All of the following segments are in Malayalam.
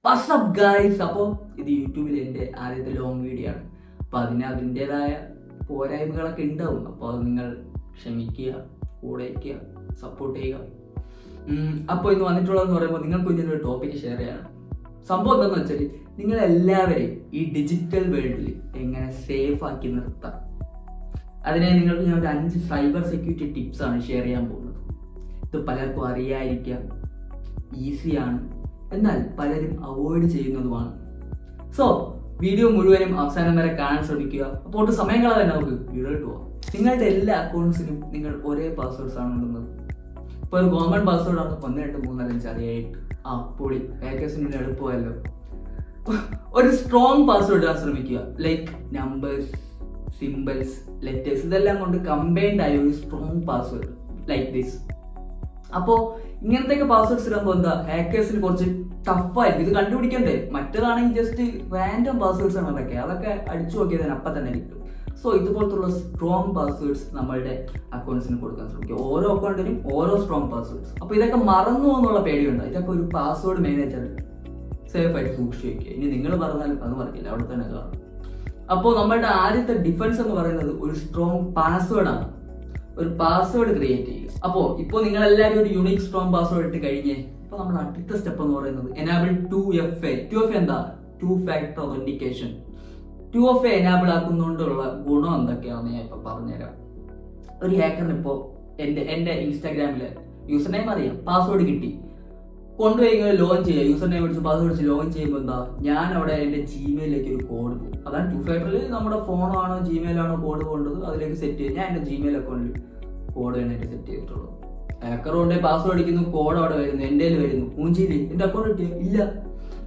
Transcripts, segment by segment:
WhatsApp guys. അപ്പോൾ ഇത് യൂട്യൂബിൽ എൻ്റെ ആദ്യത്തെ ലോങ് വീഡിയോ ആണ്. അപ്പോൾ അതിൻ്റെതായ പോരായ്മകളൊക്കെ ഉണ്ടാവും. അപ്പോൾ അത് നിങ്ങൾ ക്ഷമിക്കുക, കൂടെ വയ്ക്കുക, സപ്പോർട്ട് ചെയ്യുക. അപ്പോൾ ഇന്ന് വന്നിട്ടുള്ളതെന്ന് പറയുമ്പോൾ നിങ്ങൾക്ക് ഇങ്ങനൊരു ടോപ്പിക്ക് ഷെയർ ചെയ്യണം. സംഭവം എന്താണെന്ന് വെച്ചാൽ നിങ്ങളെല്ലാവരെയും ഈ ഡിജിറ്റൽ വേൾഡിൽ എങ്ങനെ സേഫ് ആക്കി നിർത്താം, അതിനെ നിങ്ങൾക്ക് ഞാൻ ഒരു 5 സൈബർ സെക്യൂരിറ്റി ടിപ്സ് ആണ് ഷെയർ ചെയ്യാൻ പോകുന്നത്. ഇത് പലർക്കും അറിയാതിരിക്കാം, ഈസിയാണ്, എന്നാൽ പലരും അവോയ്ഡ് ചെയ്യുന്നതുമാണ്. സോ വീഡിയോ മുഴുവനും അവസാനം വരെ കാണാൻ ശ്രമിക്കുക. അപ്പോൾ ഒട്ട് സമയം കളയാൻ നമുക്ക് വീഡിയോയിലോട്ട് പോവാം. നിങ്ങളുടെ എല്ലാ അക്കൗണ്ട്സിനും നിങ്ങൾ ഒരേ പാസ്വേഡ്സ് ആണ് ഇടുന്നത്. ഇപ്പോൾ ഒരു കോമൺ പാസ്വേഡ് ആണ് 1 2 3 4 5 6 7. പൊളി, ഹാക്കേഴ്സിന് എളുപ്പമല്ലോ. ഒരു സ്ട്രോങ് പാസ്വേഡ് ഇടാൻ ശ്രമിക്കുക. ലൈക്ക് നമ്പേഴ്സ്, സിമ്പിൾസ്, ലെറ്റേഴ്സ്, ഇതെല്ലാം കൊണ്ട് കമ്പൈൻഡ് ആയ ഒരു സ്ട്രോങ് പാസ്വേഡ് ലൈക്ക് ദിസ്. അപ്പോൾ ഇങ്ങനത്തെ പാസ്വേഡ്സ് ഇടുമ്പോൾ എന്താ, ഹാക്കേഴ്സിന് കുറച്ച് ടഫായിരിക്കും ഇത് കണ്ടുപിടിക്കണ്ടേ. മറ്റേതാണെങ്കിൽ ജസ്റ്റ് റാൻഡം പാസ്വേഡ്സ് ആണ് അതൊക്കെ അടിച്ചു നോക്കിയതിന് അപ്പം തന്നെ കിട്ടും. സോ ഇതുപോലത്തുള്ള സ്ട്രോങ് പാസ്വേഡ്സ് നമ്മളുടെ അക്കൗണ്ട്സിന് കൊടുക്കാൻ ശ്രമിക്കുക. ഓരോ അക്കൗണ്ടിനും ഓരോ സ്ട്രോങ് പാസ്വേഡ്സ്. അപ്പോൾ ഇതൊക്കെ മറന്നു എന്നുള്ള പേടിയുണ്ട്. ഇതൊക്കെ ഒരു പാസ്വേഡ് മാനേജർ സേഫ് ആയിട്ട് സൂക്ഷിച്ചു വയ്ക്കുക. ഇനി നിങ്ങൾ പറഞ്ഞാലും അത് പറയില്ല, അവിടെ തന്നെ കാണും. അപ്പോൾ നമ്മളുടെ ആദ്യത്തെ ഡിഫൻസ് എന്ന് പറയുന്നത് ഒരു സ്ട്രോങ് പാസ്വേഡ് ആണ്. ഒരു പാസ്വേഡ് ക്രിയേറ്റ് ചെയ്യുക. ഇപ്പോൾ നിങ്ങൾ എല്ലാവരും ഒരു യൂണിക് സ്ട്രോങ് പാസ്വേഡ് ഇട്ട് കഴിഞ്ഞേ, ഇപ്പോൾ നമ്മുടെ അടുത്ത സ്റ്റെപ്പ് എന്ന് പറയുന്നത് എനാബിൾ 2FA. 2FA എന്താ? 2 ഫാക്ടർ ഒതന്റിക്കേഷൻ. 2FA എനാബിൾ ആക്കുന്നതുകൊണ്ടുള്ള ഗുണം എന്തൊക്കെയാണെന്ന് ഞാൻ ഇപ്പോൾ പറഞ്ഞുതരാം. ഒരു ഹാക്കറിന് ഇപ്പോൾ എൻ്റെ ഇൻസ്റ്റാഗ്രാമിലെ യൂസർ നെയിം അറിയാം, പാസ്വേഡ് കിട്ടി, കൊണ്ടുപോയി ലോഗിൻ ചെയ്യുക. യൂസർ നെയിം അടിച്ച് പാസ്വേഡ് അടിച്ച് ലോഗിൻ ചെയ്യുമ്പോൾ എന്താ, ഞാൻ അവിടെ എൻ്റെ ജിമെയിലേക്ക് ഒരു കോഡ് പോകും. അതാണ് 2 ഫാക്ടറിൽ നമ്മുടെ ഫോണാണോ ജിമെയിലാണോ കോഡ് പോകേണ്ടത് അതിലേക്ക് സെറ്റ് ചെയ്യും. ഞാൻ എൻ്റെ ജിമെയിൽ അക്കൗണ്ടിൽ കോഡ് വേണമായിട്ട് സെറ്റ് ചെയ്തിട്ടുള്ളൂ. ഹാക്കർ കൊണ്ടേ പാസ്വേഡ് അടിക്കുന്നു, കോഡ് അവിടെ വരുന്നു, എൻ്റെ വരുന്നു, മൂഞ്ചിയിൽ എൻ്റെ അക്കൗണ്ട് കിട്ടിയ ഇല്ല.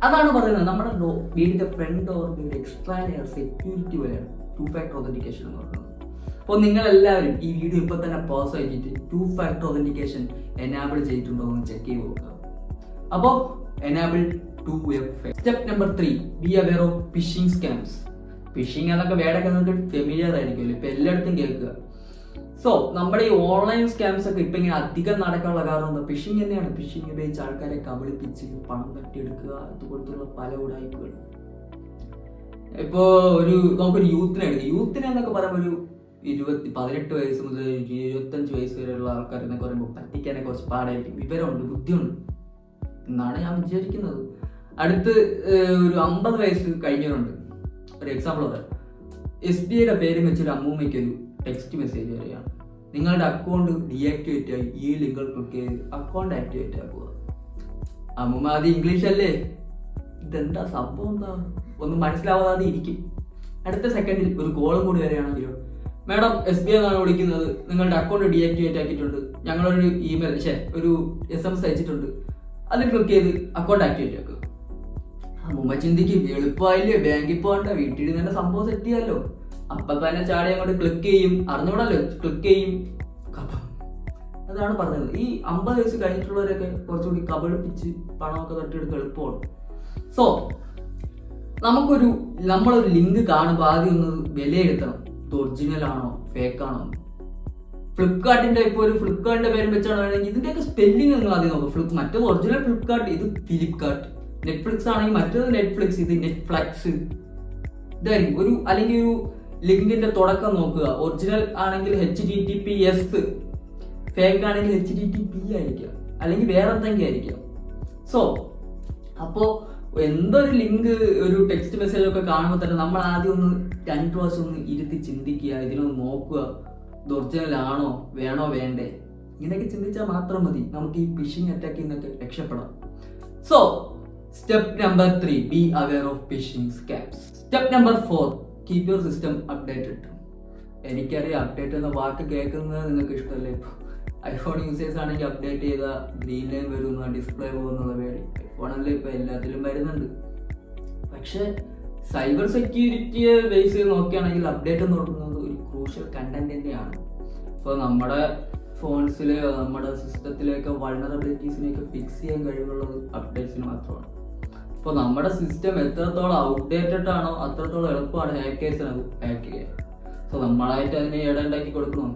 അതാണ് പറയുന്നത് നമ്മുടെ വീടിന്റെ front or extra layer security പോലെയാണ് 2 ഫാക്ടർ ഒതന്റിക്കേഷൻ എന്ന് പറയുന്നത്. അപ്പോൾ നിങ്ങൾ എല്ലാവരും ഈ വീഡിയോ ഇപ്പോൾ തന്നെ പോസ് ആക്കിയിട്ട് 2 ഫാക്ടർ ഒതന്റിക്കേഷൻ എനാബിൾ ചെയ്തിട്ടുണ്ടോ എന്ന് ചെക്ക് ചെയ്ത് നോക്കുക. അപ്പോൾ enable 2FA. Step number 3, be aware of phishing scams. Phishing എന്നൊക്കെ വേടൊക്കെ നിങ്ങൾക്ക് ഫെമിലിയർ ആയിരിക്കുമല്ലോ, ഇപ്പൊ എല്ലായിടത്തും കേൾക്കുക. സോ നമ്മുടെ ഈ ഓൺലൈൻ സ്കാംസ് ഒക്കെ ഇപ്പൊ ഇങ്ങനെ അധികം നടക്കാനുള്ള കാരണം എന്താ? ഫിഷിംഗ് തന്നെയാണ്. ഫിഷിംഗ് ഉപയോഗിച്ച് ആൾക്കാരെ കബളിപ്പിച്ച് പണം തട്ടിയെടുക്കുക, അതുപോലത്തുള്ള പല ഉടായ്പകൾ. ഇപ്പോ നമുക്കൊരു യൂത്തിനെ എടുക്കുക. യൂത്തിനെ എന്നൊക്കെ പറയുമ്പോൾ ഒരു 18 വയസ്സ് മുതൽ 25 വയസ്സ് വരെയുള്ള ആൾക്കാർ എന്നൊക്കെ പറയുമ്പോൾ പറ്റിക്കാനെ കുറച്ച് പാടായിരിക്കും. വിവരമുണ്ട്, ബുദ്ധിയുണ്ട് എന്നാണ് ഞാൻ വിചാരിക്കുന്നത്. അടുത്ത് ഒരു 50 വയസ്സ് കഴിഞ്ഞവരുണ്ട്. ഒരു എക്സാമ്പിൾ പറയാം. SBIയുടെ പേര് വെച്ചൊരു അമ്മൂമ്മയ്ക്ക് ഒരു ടെക്സ്റ്റ് മെസ്സേജ് വരികയാണ്, നിങ്ങളുടെ അക്കൗണ്ട് ഡീആക്ടിവേറ്റ് ആയി, ഈ ലിങ്ക് ക്ലിക്ക് ചെയ്ത് അക്കൗണ്ട് ആക്ടിവേറ്റ് ആക്കുക. അമ്മൂമ്മ അത് ഇംഗ്ലീഷ് അല്ലേ, ഇതെന്താ സംഭവം, എന്താ ഒന്നും മനസ്സിലാവാതെ ഇരിക്കും. അടുത്ത സെക്കൻഡിൽ ഒരു കോളും കൂടി വരികയാണെങ്കിലോ, മാഡം SBI എന്നാണ് വിളിക്കുന്നത്, നിങ്ങളുടെ അക്കൗണ്ട് ഡീആക്ടിവേറ്റ് ആക്കിയിട്ടുണ്ട്, ഞങ്ങളൊരു ഒരു SMS അയച്ചിട്ടുണ്ട്, അതിൽ ക്ലിക്ക് ചെയ്ത് അക്കൗണ്ട് ആക്ടിവേറ്റ് ആക്കുക. അമ്മൂമ്മ ചിന്തിക്കും, എളുപ്പമായില്ലേ, ബാങ്കിൽ പോകണ്ട, വീട്ടിൽ തന്നെ സംഭവം സെറ്റ് ചെയ്യാമല്ലോ. അപ്പൊ തന്നെ ചാടി അങ്ങോട്ട് ക്ലിക്ക് ചെയ്യും, അറിഞ്ഞൂടല്ലോ, ക്ലിക്ക് ചെയ്യും. അതാണ് പറഞ്ഞത്. ഈ 50 വയസ്സ് കഴിഞ്ഞിട്ടുള്ളവരൊക്കെ കുറച്ചുകൂടി കബളിപ്പിച്ച് പണമൊക്കെ തട്ടിയെടുക്കാൻ എളുപ്പമാണ്. സോ നമ്മളൊരു ലിങ്ക് കാണുമ്പോൾ ആദ്യം ഒന്ന് വിലയിരുത്തണം, ഇത് ഒറിജിനൽ ആണോ ഫേക്ക് ആണോ. ഫ്ലിപ്കാർട്ടിന്റെ ഒരു ഫ്ലിപ്കാർട്ടിന്റെ പേരും വെച്ചാണ് വേണമെങ്കിൽ ഇതിന്റെയൊക്കെ സ്പെല്ലിംഗ് നിങ്ങൾ ആദ്യം നോക്കും. മറ്റേത് ഒറിജിനൽ ഫ്ലിപ്കാർട്ട്, ഇത് ഫിലിപ്കാർട്ട്. നെറ്റ്ഫ്ലിക്സ് ആണെങ്കിൽ മറ്റേത് നെറ്റ്ഫ്ലിക്സ്, ഇത് നെറ്റ്ഫ്ലക്സ്. ഇതായിരിക്കും അല്ലെങ്കിൽ ഒരു ലിങ്കിന്റെ തുടക്കം നോക്കുക. ഒറിജിനൽ ആണെങ്കിൽ HTTPS, ഫേക്ക് ആണെങ്കിൽ HTTP ആയിരിക്കാം, അല്ലെങ്കിൽ വേറെ എന്തെങ്കിലും ആയിരിക്കാം. സോ എന്തൊരു ലിങ്ക്, ഒരു ടെക്സ്റ്റ് മെസ്സേജ് ഒക്കെ കാണുമ്പോൾ തന്നെ നമ്മൾ ആദ്യം ഒന്ന് 2 പ്രാവശ്യം ഒന്ന് ഇരുത്തി ചിന്തിക്കുക, ഇതിനൊന്ന് നോക്കുക, ഇത് ഒറിജിനൽ ആണോ, വേണോ വേണ്ടേ, ഇങ്ങനെയൊക്കെ ചിന്തിച്ചാൽ മാത്രം മതി നമുക്ക് ഈ ഫിഷിംഗ് അറ്റാക്കിൽ നിന്നൊക്കെ രക്ഷപ്പെടാം. So step number 3, be aware of phishing scams. Step number 4, keep your system updated. എനിക്കറിയാം അപ്ഡേറ്റ് എന്ന വാക്ക് കേൾക്കുന്നത് നിങ്ങൾക്ക് ഇഷ്ടമല്ലേ. ഇപ്പോൾ ഐഫോൺ യൂസേഴ്സ് ആണെങ്കിൽ അപ്ഡേറ്റ് ചെയ്താൽ ഗ്രീൻ ലൈൻ വരുന്ന, ഡിസ്പ്ലേ പോകുന്നുള്ള പേടി. ഐഫോണല്ലേ ഇപ്പോൾ എല്ലാത്തിലും വരുന്നുണ്ട്. പക്ഷെ സൈബർ സെക്യൂരിറ്റിയെ ബേസ് ചെയ്ത് നോക്കുകയാണെങ്കിൽ അപ്ഡേറ്റ് എന്ന് പറയുന്നത് ഒരു ക്രൂഷ്യൽ കണ്ടന്റ് തന്നെയാണ്. ഇപ്പോൾ നമ്മുടെ ഫോൺസിലെയോ നമ്മുടെ സിസ്റ്റത്തിലെയൊക്കെ വൾണറബിലിറ്റീസിനെയൊക്കെ ഫിക്സ് ചെയ്യാൻ കഴിവുള്ളത് അപ്ഡേറ്റ്സിന് മാത്രമാണ്. അപ്പോൾ നമ്മുടെ സിസ്റ്റം എത്രത്തോളം ഔട്ട്ഡേറ്റഡ് ആണോ അത്രത്തോളം എളുപ്പമാണ് ഹാക്കേഴ്സിന് അത് ഹാക്ക് ചെയ്യാൻ. സോ നമ്മളായിട്ട് അതിനെ ഇടണ്ടാക്കി കൊടുക്കണം.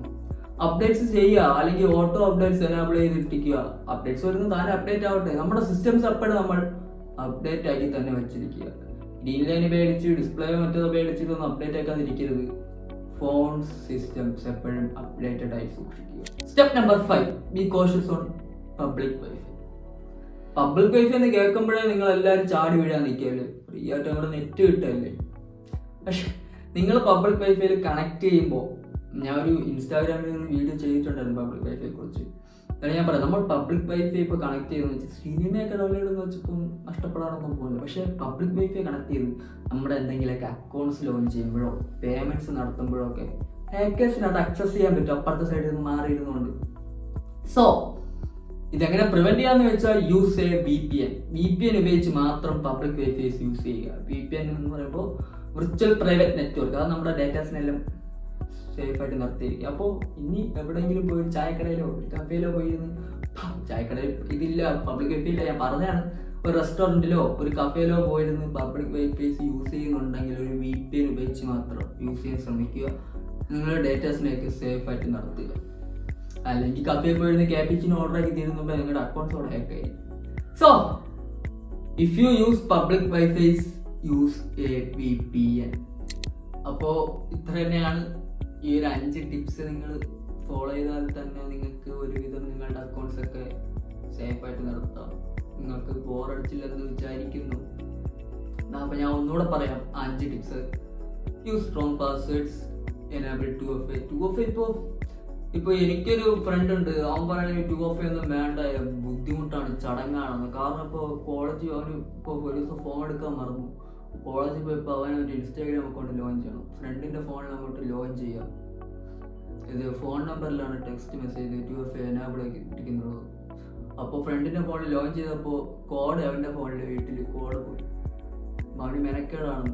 അപ്ഡേറ്റ്സ് ചെയ്യുക, അല്ലെങ്കിൽ ഓട്ടോ അപ്ഡേറ്റ്സ് എനാബിൾ ചെയ്തിട്ടിരിക്കുക. അപ്ഡേറ്റ്സ് വരുന്നത് താനെ അപ്ഡേറ്റ് ആവട്ടെ. നമ്മുടെ സിസ്റ്റംസ് അപ്പോഴും നമ്മൾ അപ്ഡേറ്റ് ആക്കി തന്നെ വെച്ചിരിക്കുക. ഗ്രീൻ ലൈൻ ഉപയോഗിച്ച് ഡിസ്പ്ലേ മറ്റേത് ഉപയോഗിച്ചിട്ടൊന്നും അപ്ഡേറ്റ് ആക്കാതിരിക്കരുത്. ഫോൺ സിസ്റ്റംസ് എപ്പോഴും അപ്ഡേറ്റഡ് ആയി സൂക്ഷിക്കുക. Step number 5, B cautious on public wifi. Public wifi എന്ന് കേൾക്കുമ്പോഴേ നിങ്ങൾ എല്ലാവരും ചാടി വീഴാൻ നിൽക്കല്ലേ, ഫ്രീ ആയിട്ട് അവിടെ നെറ്റ് കിട്ടല്ലേ. പക്ഷെ നിങ്ങൾ പബ്ലിക് വൈഫൈയിൽ കണക്ട് ചെയ്യുമ്പോൾ, ഞാൻ ഒരു ഇൻസ്റ്റാഗ്രാമിൽ ഒരു വീഡിയോ ചെയ്തിട്ടുണ്ടായിരുന്നു പബ്ലിക് വൈഫൈയെ കുറിച്ച്. അതാണ് ഞാൻ പറയാം, നമ്മൾ പബ്ലിക് വൈഫൈ ഇപ്പോൾ കണക്ട് ചെയ്തെന്ന് വെച്ചാൽ സിനിമയൊക്കെ ഡൗൺലോഡ് എന്ന് വെച്ചിപ്പം നഷ്ടപ്പെടാനൊന്നും പോകുന്നില്ല. പക്ഷേ പബ്ലിക് വൈഫൈ കണക്ട് ചെയ്ത് നമ്മുടെ എന്തെങ്കിലുമൊക്കെ അക്കൗണ്ട്സ് ലോഞ്ച് ചെയ്യുമ്പോഴോ പേയ്മെന്റ്സ് നടത്തുമ്പോഴോ ഒക്കെ ഹാക്കേഴ്സിന് അത് അക്സസ് ചെയ്യാൻ പറ്റും, അപ്പുറത്തെ സൈഡിൽ നിന്ന് മാറിയിരുന്നുകൊണ്ട്. സോ ഇതെങ്ങനെ പ്രിവെന്റ് ചെയ്യാന്ന് വെച്ചാൽ യൂസ് എ VPN ഉപയോഗിച്ച് മാത്രം പബ്ലിക് വൈഫൈസ് യൂസ് ചെയ്യുക. VPN എന്ന് പറയുമ്പോൾ വിർച്വൽ പ്രൈവറ്റ് നെറ്റ്വർക്ക്, അത് നമ്മുടെ ഡേറ്റാസിനെല്ലാം സേഫ് ആയിട്ട് നിർത്തിയിരിക്കുക. അപ്പോൾ ഇനി എവിടെയെങ്കിലും പോയി ചായക്കടയിലോ കഫേയിലോ പോയിരുന്ന്, ചായക്കടയിൽ ഇതില്ല പബ്ലിക് വൈഫൈ ഇല്ല, ഞാൻ പറഞ്ഞതാണ്, ഒരു റെസ്റ്റോറൻറ്റിലോ ഒരു കഫേയിലോ പോയിരുന്ന് പബ്ലിക് വൈഫൈസ് യൂസ് ചെയ്യുന്നുണ്ടെങ്കിൽ ഒരു VPN ഉപയോഗിച്ച് മാത്രം യൂസ് ചെയ്യാൻ ശ്രമിക്കുക. നിങ്ങളുടെ ഡേറ്റാസിനെയൊക്കെ സേഫ് ആയിട്ട് നടത്തുക. അല്ലെങ്കിൽ കഫേയിൽ പോയിരുന്ന് ക്യാപിച്ചിന് ഓർഡർ ആക്കി തരുന്നുമ്പോൾ നിങ്ങളുടെ അക്കൗണ്ട്സ് അവിടെ ഹാക്ക് ആയി. So if you use public wifis use a VPN. അപ്പോൾ ഇത്ര തന്നെയാണ് ഈ ഒരു 5 ടിപ്സ്. നിങ്ങൾ ഫോളോ ചെയ്താൽ തന്നെ നിങ്ങൾക്ക് ഒരുവിധം നിങ്ങളുടെ അക്കൗണ്ട്സ് ഒക്കെ സേഫ് ആയിട്ട് നടത്താം. നിങ്ങൾക്ക് ബോറടിച്ചില്ലെന്ന് വിചാരിക്കുന്നു. അപ്പോൾ ഞാൻ ഒന്നുകൂടെ പറയാം 5 tips. Use strong passwords, enable 2FA. ഇപ്പോൾ എനിക്കൊരു ഫ്രണ്ട് ഉണ്ട്, അവൻ പറയുന്നത് 2FA ഒന്നും വേണ്ട, ബുദ്ധിമുട്ടാണ്, ചടങ്ങാണെന്ന്. കാരണം ഇപ്പോൾ കോളേജ് അവന് ഇപ്പോൾ ഒരു ദിവസം ഫോൺ എടുക്കാൻ മറന്നു. കോളേജിൽ പോയപ്പോൾ അവൻ ഒരു ഇൻസ്റ്റാഗ്രാം അക്കൗണ്ട് ലോഞ്ച് ചെയ്യണം. ഫ്രണ്ടിൻ്റെ ഫോണിൽ അങ്ങോട്ട് ലോഞ്ച് ചെയ്യുക. ഇത് ഫോൺ നമ്പറിലാണ് ടെക്സ്റ്റ് മെസ്സേജ് 2FA എനേബിൾ ഇരിക്കുന്നുള്ളത്. അപ്പോൾ ഫ്രണ്ടിൻ്റെ ഫോണിൽ ലോഞ്ച് ചെയ്തപ്പോൾ കോഡ് അവൻ്റെ ഫോണിൽ വീട്ടിൽ കോഡ് പോയി. അവന് മെനക്കേടാണ്.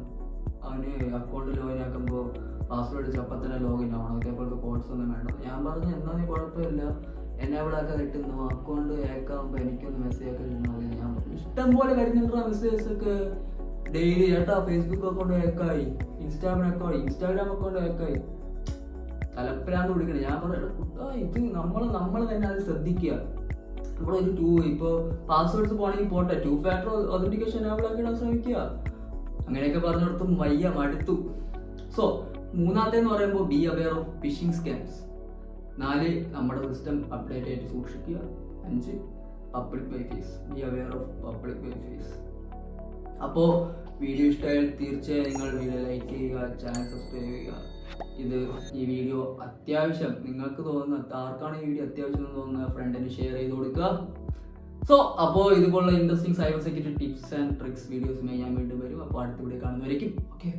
അവന് അക്കൗണ്ട് ലോഗിൻ ആക്കുമ്പോൾ പാസ്വേഡ് അടിച്ച് അപ്പം തന്നെ ലോഗിൻ ആവണം. അതേപോലത്തെ കോഡ്സ് ഒന്നും വേണ്ട. ഞാൻ പറഞ്ഞു എന്നാൽ നീ കുഴപ്പമില്ല, എനേബിൾ ആക്കാൻ കിട്ടുന്നു, അക്കൗണ്ട് ഹാക്കാകുമ്പോൾ എനിക്കൊന്ന് മെസ്സേജ് ഒക്കെ കിട്ടുന്നത്. ഞാൻ പറഞ്ഞു ഇഷ്ടം പോലെ വരുന്നുണ്ടോ മെസ്സേജസ് ഒക്കെ ഡെയിലി. ചേട്ടാ ഫേസ്ബുക്ക് അക്കൗണ്ട് ഹാക്കായി, ഇൻസ്റ്റാഗ്രാം അക്കൗണ്ട് ഹാക്കായി, തലപ്പിലാണ്ട് പിടിക്കണം. ഞാൻ പറയാം ഇത് നമ്മൾ തന്നെ അത് ശ്രദ്ധിക്കുക. നമ്മളൊരു ഇപ്പോൾ പാസ്വേഡ്സ് പോകണമെങ്കിൽ പോട്ടെ, 2 ഫാക്ടർ ഒതന്റിക്കേഷൻ എനേബിൾ ആക്കിയിടാൻ ശ്രമിക്കുക. അങ്ങനെയൊക്കെ പറഞ്ഞിടത്തും മടുത്തു. സോ മൂന്നാമത്തേന്ന് പറയുമ്പോൾ be aware of phishing scams. 4 നമ്മുടെ സിസ്റ്റം അപ്ഡേറ്റ് ആയിട്ട് സൂക്ഷിക്കുക. 5 public wifis, be aware of public wifis. അപ്പോൾ വീഡിയോ ഇഷ്ടമായാൽ തീർച്ചയായും നിങ്ങൾ വീഡിയോ ലൈക്ക് ചെയ്യുക, ചാനൽ സബ്സ്ക്രൈബ് ചെയ്യുക. ഈ വീഡിയോ അത്യാവശ്യം നിങ്ങൾക്ക് തോന്നുന്ന ആർക്കാണ് ഈ വീഡിയോ അത്യാവശ്യം തോന്നുന്ന ഫ്രണ്ടിന് ഷെയർ ചെയ്ത് കൊടുക്കുക. സോ അപ്പോൾ ഇതുപോലുള്ള interesting cyber security tips and tricks വീഡിയോസുമായി ഞാൻ വീണ്ടും വരും. അപ്പോൾ അടുത്ത വീഡിയോ കാണുന്നവരേക്കും ഓക്കെ.